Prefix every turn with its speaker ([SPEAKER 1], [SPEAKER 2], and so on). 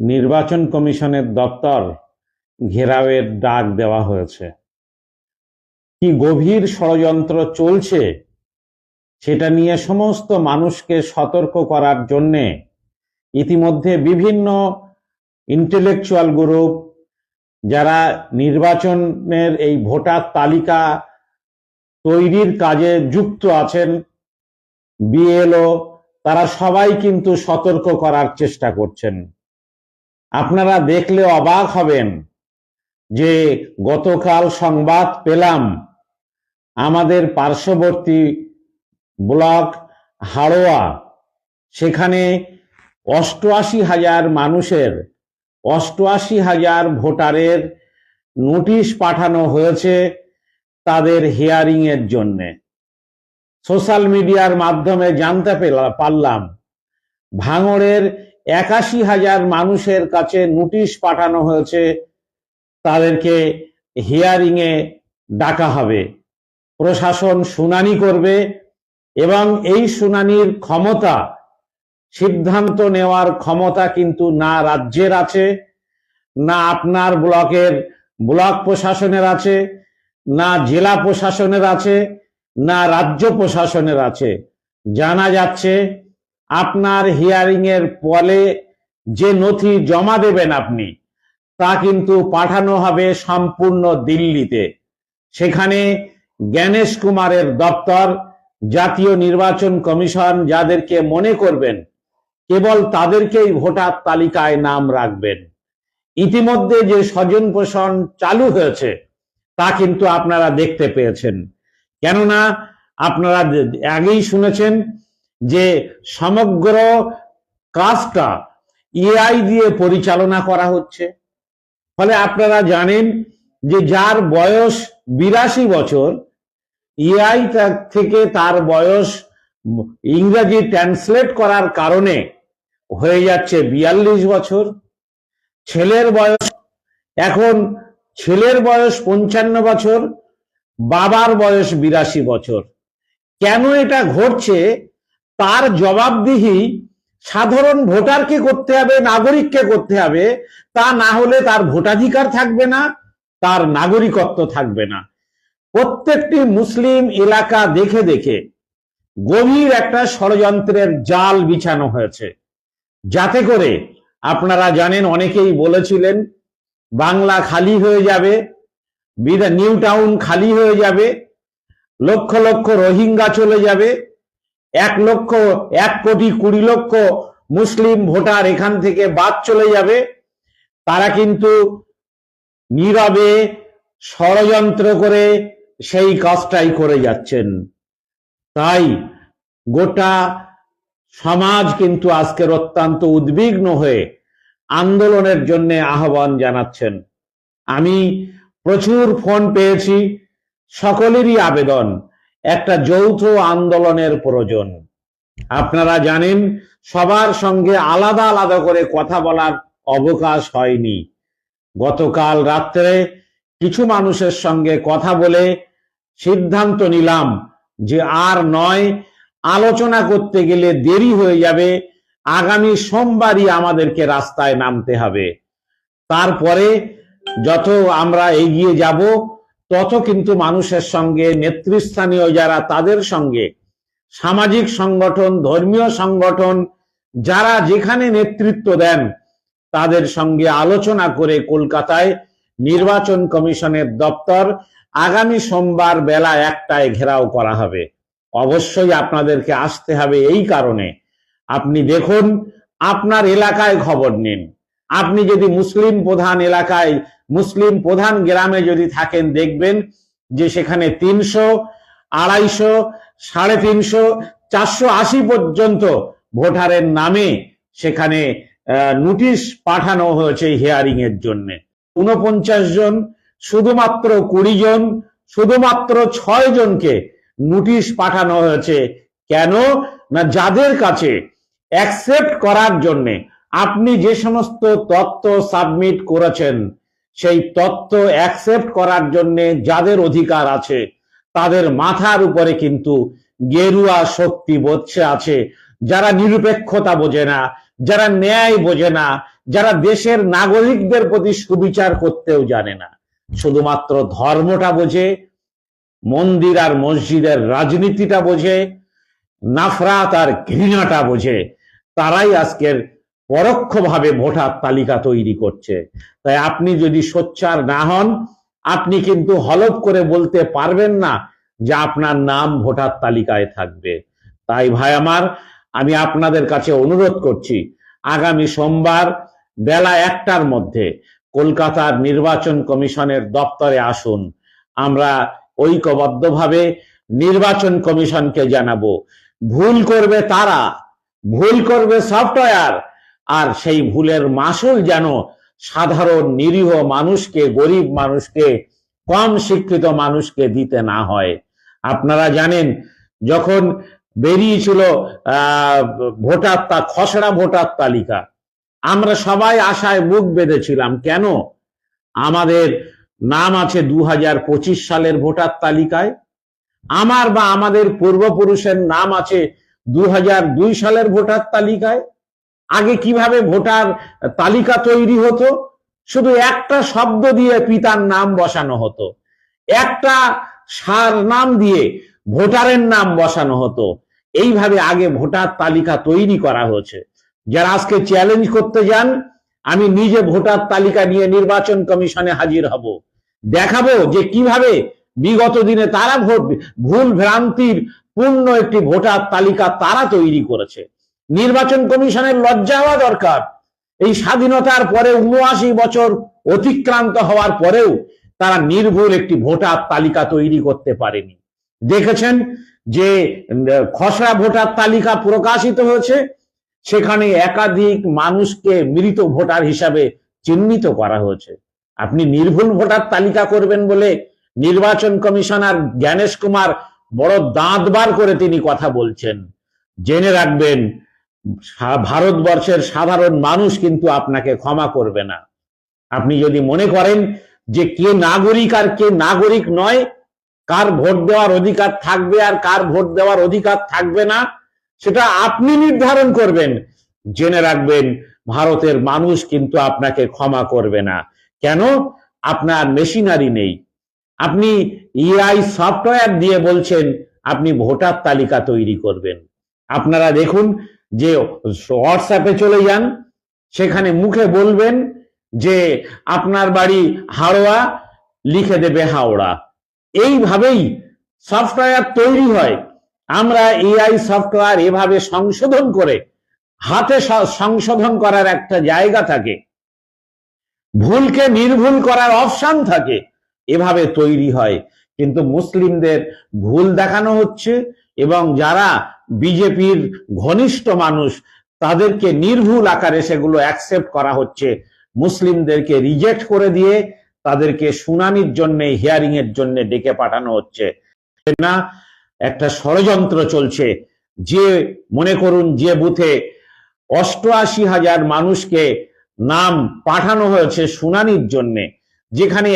[SPEAKER 1] নির্বাচন কমিশনের দপ্তর ঘেরাওয়ের ডাক দেওয়া হয়েছে। কি গভীর ষড়যন্ত্র চলছে সেটা নিয়ে সমস্ত মানুষকে সতর্ক করার জন্যে ইতিমধ্যে বিভিন্ন ইন্টেলেকচুয়াল গ্রুপ যারা নির্বাচনের এই ভোটার তালিকা তৈরির কাজে যুক্ত আছেন, বিএলও, তারা সবাই কিন্তু সতর্ক করার চেষ্টা করছেন। আপনারা দেখলে অবাক হবেন যে গতকাল সংবাদ পেলাম আমাদের পার্শ্ববর্তী ব্লক হাড়োয়া, সেখানে 88,000 মানুষের 88,000 ভোটারের নোটিশ পাঠানো হয়েছে তাদের হিয়ারিং এর জন্যে। সোশ্যাল মিডিয়ার মাধ্যমে জানতে পারলাম ভাঙড়ের 81,000 মানুষের কাছে নোটিশ পাঠানো হয়েছে, তাদেরকে হিয়ারিং এ ডাকা হবে, প্রশাসন শুনানি করবে এবং এই শুনানির ক্ষমতা, সিদ্ধান্ত নেওয়ার ক্ষমতা কিন্তু না রাজ্যের আছে, না আপনার ব্লকের ব্লক প্রশাসনের আছে, না জেলা প্রশাসনের আছে, না রাজ্য প্রশাসনের আছে। জানা যাচ্ছে আপনার হিয়ারিং এর ফলে যে নথি জমা দেবেন আপনি, তা কিন্তু পাঠানো হবে সম্পূর্ণ দিল্লিতে। সেখানে জ্ঞানেশ কুমারের দপ্তর, জাতীয় নির্বাচন কমিশন যাদেরকে মনে করবেন কেবল তাদেরকেই ভোটার তালিকায় নাম রাখবেন। ইতিমধ্যে যে স্বজন পোষণ চালু হয়েছে তা কিন্তু আপনারা দেখতে পেয়েছেন। কেননা আপনারা আগেই শুনেছেন যে সমগ্র কাজটা এআই দিয়ে পরিচালনা করা হচ্ছে। ফলে আপনারা জানেন যে যার বয়স 82 বছর, এআই থেকে তার বয়স ইংরেজি ট্রান্সলেট করার কারণে হয়ে যাচ্ছে 42 বছর। ছেলের বয়স 55 বছর, বাবার বয়স 82 বছর। কেন এটা ঘটছে তার জবাবদিহি সাধারণ ভোটারকে করতে হবে, নাগরিককে করতে হবে। তা না হলে তার ভোটাধিকার থাকবে না, তার নাগরিকত্ব থাকবে না। প্রত্যেকটি মুসলিম এলাকা দেখে দেখে গভীর একটা ষড়যন্ত্রের জাল বিছানো হয়েছে, যাতে করে আপনারা জানেন, অনেকেই বলেছিলেন বাংলা খালি হয়ে যাবে, নিউ টাউন খালি হয়ে যাবে, লক্ষ লক্ষ রোহিঙ্গা চলে যাবে, 1,20,00,000 মুসলিম ভোটার এখান থেকে বাদ চলে যাবে। তারা কিন্তু নীরবে ষড়যন্ত্র করে সেই কাজটাই করে যাচ্ছেন। তাই গোটা সমাজ কিন্তু আজকের অত্যন্ত উদ্বিগ্ন হয়ে আন্দোলনের জন্য আহ্বান জানাচ্ছেন। আমি প্রচুর ফোন পেয়েছি, সকলেরই আবেদন একটা যৌথ আন্দোলনের প্রয়োজন। আপনারা জানেন সবার সঙ্গে আলাদা আলাদা করে কথা বলার অবকাশ হয়নি। গতকাল রাত্রে কিছু মানুষের সঙ্গে কথা বলে সিদ্ধান্ত নিলাম যে আর নয়, আলোচনা করতে গেলে দেরি হয়ে যাবে, আগামী সোমবারই আমাদেরকে রাস্তায় নামতে হবে। তারপরে যত আমরা এগিয়ে যাব তত কিন্তু মানুষের সঙ্গে, নেতৃস্থানীয় যারা তাদের সঙ্গে, সামাজিক সংগঠন, ধর্মীয় সংগঠন যারা যেখানে নেতৃত্ব দেন তাদের সঙ্গে আলোচনা করে কলকাতায় নির্বাচন কমিশনের দপ্তর আগামী সোমবার বেলা 1টায় ঘেরাও করা হবে। অবশ্যই আপনাদেরকে আসতে হবে। এই কারণে আপনি দেখুন, আপনার এলাকায় খবর নিন। আপনি যদি মুসলিম প্রধান এলাকায়, মুসলিম প্রধান গ্রামে যদি থাকেন, দেখবেন যে সেখানে 300, 250, 350, 480 পর্যন্ত ভোটারের নামে সেখানে নোটিশ পাঠানো হয়েছে হিয়ারিং এর জন্য। 49 জন, শুধুমাত্র 20 জন, শুধুমাত্র 6 জনকে নোটিশ পাঠানো হয়েছে। কেন না, যাদের কাছে অ্যাকসেপ্ট করার জন্য আপনি যে সমস্ত তথ্য সাবমিট করেছেন, সেই তথ্য অ্যাকসেপ্ট করার জন্য যাদের অধিকার আছে তাদের মাথার উপরে কিন্তু গেরুয়া শক্তি বসে আছে, যারা নিরপেক্ষতা বোঝে না, যারা ন্যায় বোঝে না, যারা দেশের নাগরিকদের প্রতি সুবিচার করতেও জানে না, শুধুমাত্র ধর্মটা বোঝে, মন্দির আর মসজিদের রাজনীতিটা বোঝে, নাফরাত আর ঘৃণাটা বোঝে, তারাই আজকের পরোক্ষভাবে ভোটার তালিকা তৈরি করছে। তাই আপনি যদি সোচ্চার না হন, আপনি কিন্তু হলফ করে বলতে পারবেন না যে আপনার নাম ভোটার তালিকায় থাকবে। তাই ভাই আমার, আমি আপনাদের কাছে অনুরোধ করছি, আগামী সোমবার বেলা 1টার মধ্যে কলকাতার নির্বাচন কমিশনের দপ্তরে আসুন। আমরা ঐক্যবদ্ধভাবে নির্বাচন কমিশনকে জানাবো, ভুল করবে তারা, ভুল করবে সফটওয়্যার, আর সেই ভুলের মাসুল যেন সাধারণ নিরীহ মানুষকে, গরিব মানুষকে, কম শিক্ষিত মানুষকে দিতে না হয়। আপনারা জানেন, যখন বেরিয়েছিল খসড়া ভোটার তালিকা, আমরা সবাই আশায় মুখ বেঁধেছিলাম। কেন? আমাদের নাম আছে 2025 সালের ভোটার তালিকায়, আমার বা আমাদের পূর্বপুরুষের নাম আছে 2002 সালের ভোটার তালিকায়। আগে কিভাবে ভোটার তালিকা তৈরি হতো? শুধু একটা শব্দ দিয়ে পিতার নাম বসানো হতো, একটা সার নাম দিয়ে ভোটারের নাম বসানো হতো। এইভাবে আগে ভোটার তালিকা তৈরি করা হয়েছে। যারা আজকে চ্যালেঞ্জ করতে যান, আমি নিজে ভোটার তালিকা নিয়ে নির্বাচন কমিশনে হাজির হব, দেখাবো যে কিভাবে বিগত দিনে তারা ভুল ভ্রান্তির পূর্ণ একটি ভোটার তালিকা তারা তৈরি করেছে। নির্বাচন কমিশনের লজ্জা হওয়া দরকার। এই স্বাধীনতার পরে ৭৯ বছর অতিক্রান্ত হওয়ার পরেও তারা নির্ভুল একটি ভোটার তালিকা তৈরি করতে পারেনি। দেখেছেন যে খসড়া ভোটার তালিকা প্রকাশিত হয়েছে, সেখানে একাধিক মানুষকে মৃত ভোটার হিসাবে চিহ্নিত করা হয়েছে। আপনি নির্ভুল ভোটার তালিকা করবেন বলে নির্বাচন কমিশনার জ্ঞানেশ কুমার বড় দাঁত বার করে তিনি কথা বলছেন। জেনে রাখবেন, ভারতবর্ষের সাধারণ মানুষ কিন্তু আপনাকে ক্ষমা করবে না। আপনি যদি মনে করেন যে কে নাগরিক আর কে নাগরিক নয়, কার ভোট দেওয়ার অধিকার থাকবে আর কার ভোট দেওয়ার অধিকার থাকবে না, সেটা আপনি নির্ধারণ করবেন। জেনে রাখবেন, ভারতের মানুষ কিন্তু আপনাকে ক্ষমা করবে না। কেন? আপনার মেশিনারি নেই। আপনি এআই সফটওয়্যার দিয়ে বলছেন আপনি ভোটার তালিকা তৈরি করবেন। আপনারা দেখুন যে হোয়াটসঅ্যাপে চলে যান, সেখানে মুখে বলবেন যে আপনার বাড়ি হাওড়া, লিখে দেবে হাওড়া। এইভাবেই সফটওয়্যার তৈরি হয়। আমরা এআই সফটওয়্যার এভাবে সংশোধন করে, হাতে সংশোধন করার একটা জায়গা থাকে, ভুলকে নির্ভুল করার অপশন থাকে, এভাবে তৈরি হয়। কিন্তু মুসলিমদের ভুল দেখানো হচ্ছে এবং যারা বিজেপির ঘনিষ্ঠ মানুষ তাদেরকে নির্ভুল আকারে সেগুলো অ্যাকসেপ্ট করা হচ্ছে। মুসলিমদেরকে রিজেক্ট করে দিয়ে তাদেরকে শুনানির জন্য, হিয়ারিং এর জন্য ডেকে পাঠানো হচ্ছে। না, একটা ষড়যন্ত্র চলছে। যে মনে করুন যে বুথে ৮৮,০০০ মানুষকে নাম পাঠানো হয়েছে শুনানির জন্য, যেখানে